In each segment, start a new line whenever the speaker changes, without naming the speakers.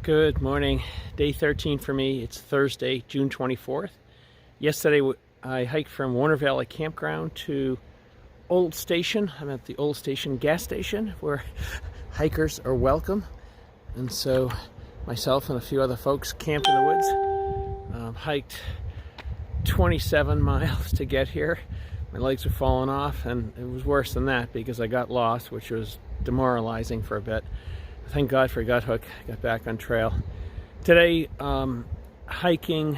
Good morning. Day 13 for me. It's Thursday, June 24th. Yesterday I hiked from Warner Valley Campground to Old Station. I'm at the Old Station gas station where hikers are welcome. And so myself and a few other folks camped in the woods. Hiked 27 miles to get here. My legs were falling off, and it was worse than that because I got lost, which was demoralizing for a bit. Thank God for gut hook. I got back on trail. Today, hiking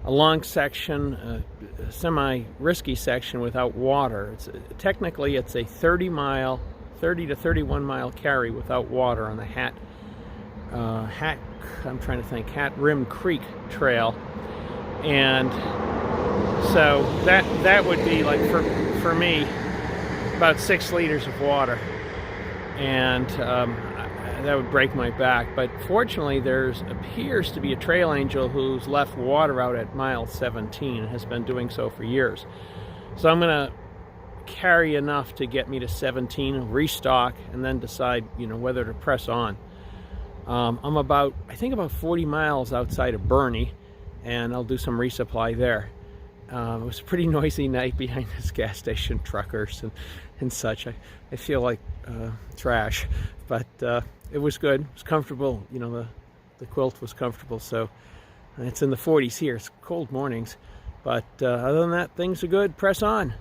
a long section, a semi-risky section without water. Technically, it's a 30 to 31 mile carry without water on the Hat Rim Creek Trail. And so that would be like for me about 6 liters of water, and that would break my back. But fortunately, appears to be a trail angel who's left water out at mile 17 and has been doing so for years. So I'm gonna carry enough to get me to 17, restock, and then decide, whether to press on. I'm about 40 miles outside of Burney, and I'll do some resupply there. It was a pretty noisy night behind this gas station, truckers and such. I feel like trash, but it was good. It was comfortable. The quilt was comfortable. So it's in the 40s here. It's cold mornings, but other than that, things are good. Press on.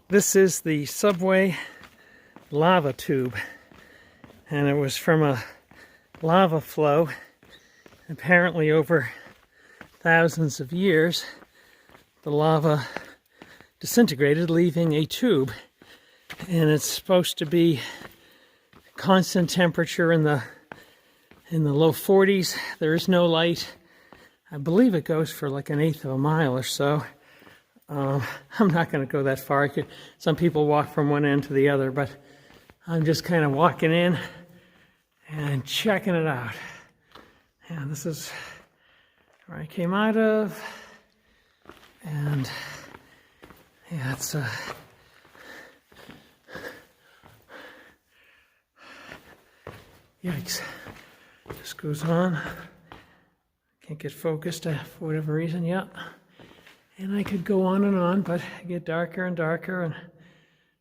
This is the subway lava tube, and it was from a lava flow. Apparently over thousands of years, the lava disintegrated, leaving a tube, and it's supposed to be constant temperature in the low 40s. There is no light. I believe it goes for like 1/8 of a mile or so. I'm not going to go that far. Some people walk from one end to the other, but I'm just kind of walking in and checking it out. And this is where I came out of. And yeah, it's yikes. This goes on. Can't get focused for whatever reason yet. And I could go on, but I get darker and darker, and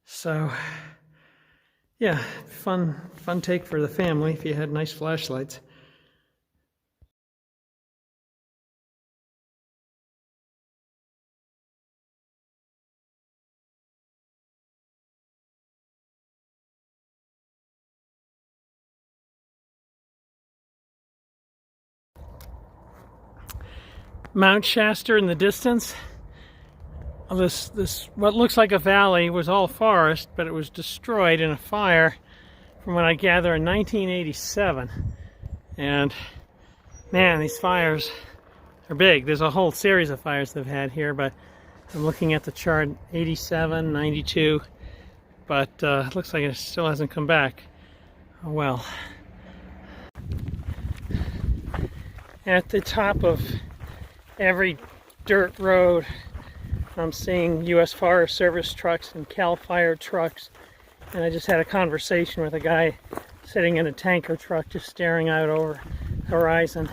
so yeah, fun take for the family if you had nice flashlights. Mount Shasta in the distance. This what looks like a valley was all forest, but it was destroyed in a fire, from what I gather, in 1987. And man, these fires are big. There's a whole series of fires they've had here, but I'm looking at the chart, 87, 92, but it looks like it still hasn't come back. Oh well. At the top of every dirt road, I'm seeing U.S. Forest Service trucks and CAL FIRE trucks, and I just had a conversation with a guy sitting in a tanker truck just staring out over the horizon,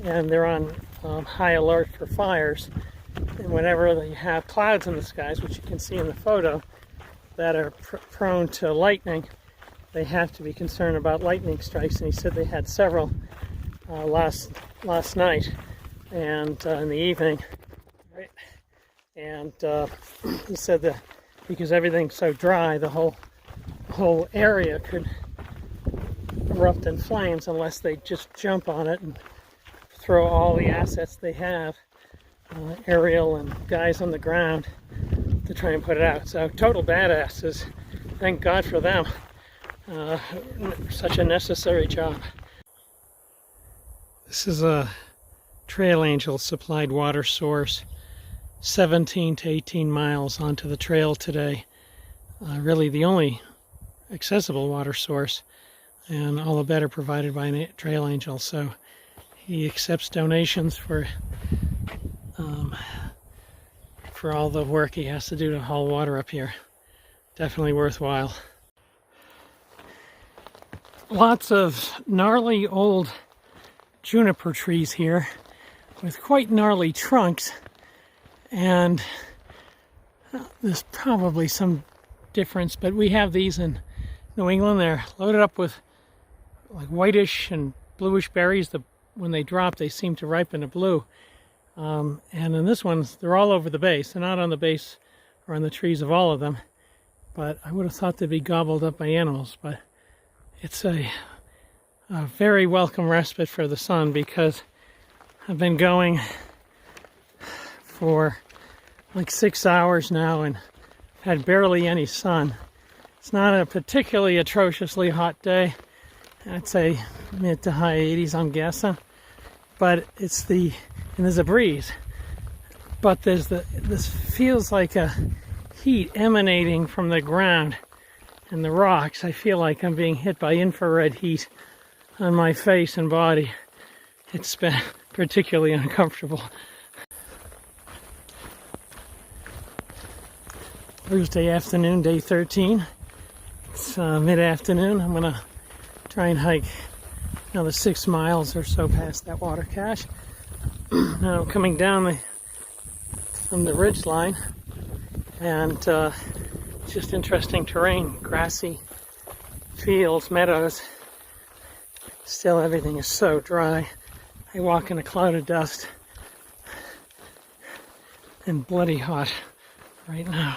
and they're on high alert for fires. And whenever they have clouds in the skies, which you can see in the photo, that are prone to lightning, they have to be concerned about lightning strikes. And he said they had several last night and in the evening, right? And he said that because everything's so dry, the whole area could erupt in flames unless they just jump on it and throw all the assets they have, aerial and guys on the ground, to try and put it out. So total badasses. Thank God for them. Such a necessary job. This is a trail angel supplied water source, 17 to 18 miles onto the trail today. Really the only accessible water source, and all the better provided by a trail angel. So he accepts donations for for all the work he has to do to haul water up here. Definitely worthwhile. Lots of gnarly old juniper trees here with quite gnarly trunks, and there's probably some difference, but we have these in New England. They're loaded up with like whitish and bluish berries. When they drop, they seem to ripen to blue. And in this one, they're all over the base. They're not on the base or on the trees of all of them, but I would have thought they'd be gobbled up by animals. But it's a very welcome respite for the sun, because I've been going for like 6 hours now and had barely any sun. It's not a particularly atrociously hot day. I'd say mid to high 80s, I'm guessing. But and there's a breeze. But this feels like a heat emanating from the ground and the rocks. I feel like I'm being hit by infrared heat on my face and body. It's been particularly uncomfortable. Thursday afternoon, day 13. It's mid-afternoon. I'm gonna try and hike another 6 miles or so past that water cache. Now I'm coming down from the ridge line, and it's just interesting terrain, grassy fields, meadows. Still everything is so dry. I walk in a cloud of dust and bloody hot right now.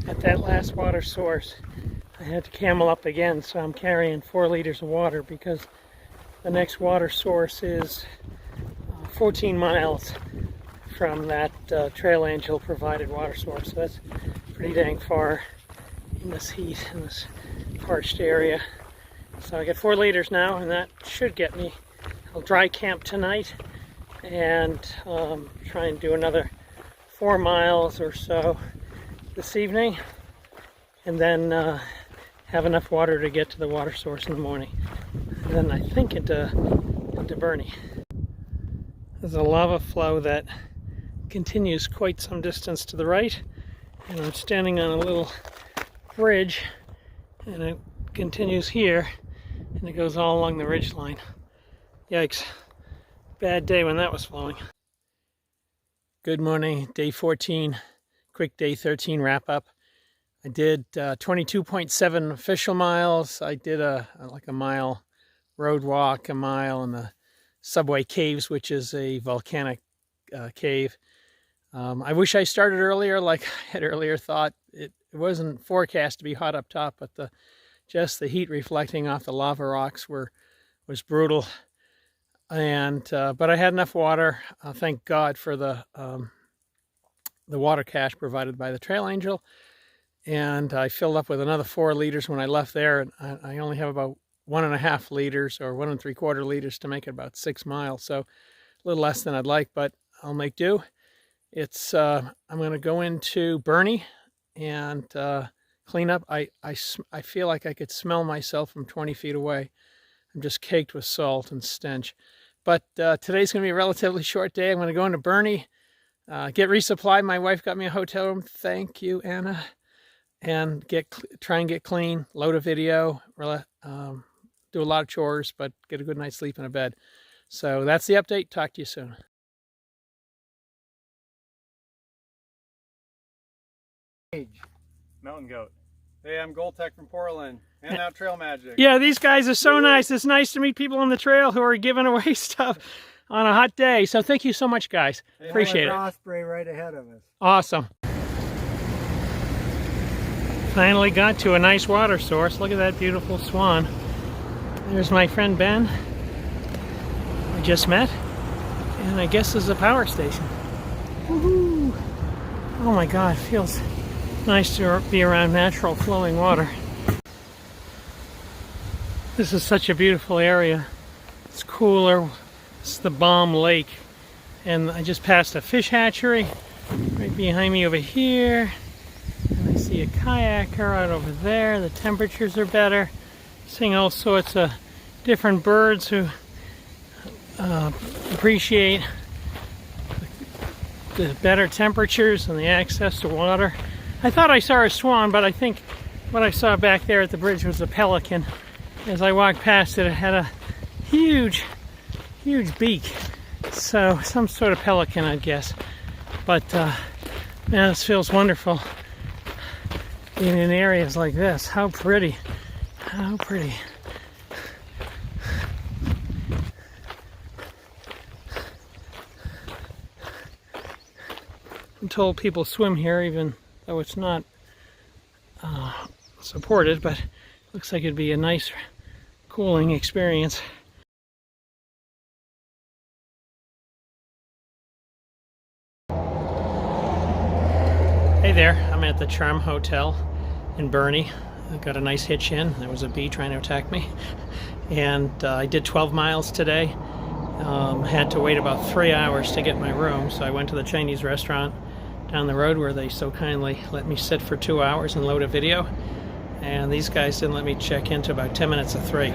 At that last water source, I had to camel up again, so I'm carrying 4 liters of water, because the next water source is 14 miles from that Trail Angel provided water source. So that's pretty dang far in this heat, in this parched area. So I get 4 liters now, and that should get me. I'll dry camp tonight and try and do another 4 miles or so this evening, and then have enough water to get to the water source in the morning. And then I think into Burney. There's a lava flow that continues quite some distance to the right, and I'm standing on a little bridge, and it continues here, and it goes all along the ridge line. Yikes. Bad day when that was flowing. Good morning, day 14, quick day 13 wrap up. I did 22.7 official miles. I did like a mile road walk, a mile in the Subway Caves, which is a volcanic cave. I wish I started earlier, like I had earlier thought. It wasn't forecast to be hot up top, but just the heat reflecting off the lava rocks was brutal. And but I had enough water. Thank God for the water cache provided by the Trail Angel. And I filled up with another 4 liters when I left there. And I only have about 1.5 liters or 1 3/4 liters to make it about 6 miles. So a little less than I'd like, but I'll make do. It's I'm going to go into Burney and clean up. I feel like I could smell myself from 20 feet away. I'm just caked with salt and stench. But today's going to be a relatively short day. I'm going to go into Burney, get resupplied. My wife got me a hotel room. Thank you, Anna. And try and get clean, load a video, do a lot of chores, but get a good night's sleep in a bed. So that's the update. Talk to you soon.
Mountain Goat. Hey, I'm Goltech from Portland. And now Trail Magic.
Yeah, these guys are so nice. It's nice to meet people on the trail who are giving away stuff on a hot day. So thank you so much, guys.
Hey,
appreciate it.
Osprey right ahead of us.
Awesome. Finally got to a nice water source. Look at that beautiful swan. There's my friend Ben, I just met, and I guess there's a power station. Woohoo! Oh my God, it feels nice to be around natural flowing water. This is such a beautiful area. It's cooler. It's the Balm Lake, and I just passed a fish hatchery right behind me over here. And I see a kayaker out over there. The temperatures are better. Seeing all sorts of different birds who appreciate the the better temperatures and the access to water. I thought I saw a swan, but I think what I saw back there at the bridge was a pelican. As I walked past it, it had a huge beak. So some sort of pelican, I'd guess. But man, this feels wonderful being in areas like this. How pretty. How pretty. I'm told people swim here, even though it's not supported, but looks like it'd be a nice cooling experience. Hey there, I'm at the Charm Hotel in Burney. I got a nice hitch in. There was a bee trying to attack me. And I did 12 miles today. Had to wait about 3 hours to get my room, so I went to the Chinese restaurant down the road where they so kindly let me sit for 2 hours and load a video. And these guys didn't let me check in to about 10 minutes of 3.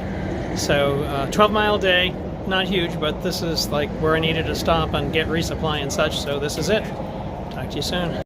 So 12-mile day, not huge, but this is like where I needed to stop and get resupply and such, so this is it. Talk to you soon.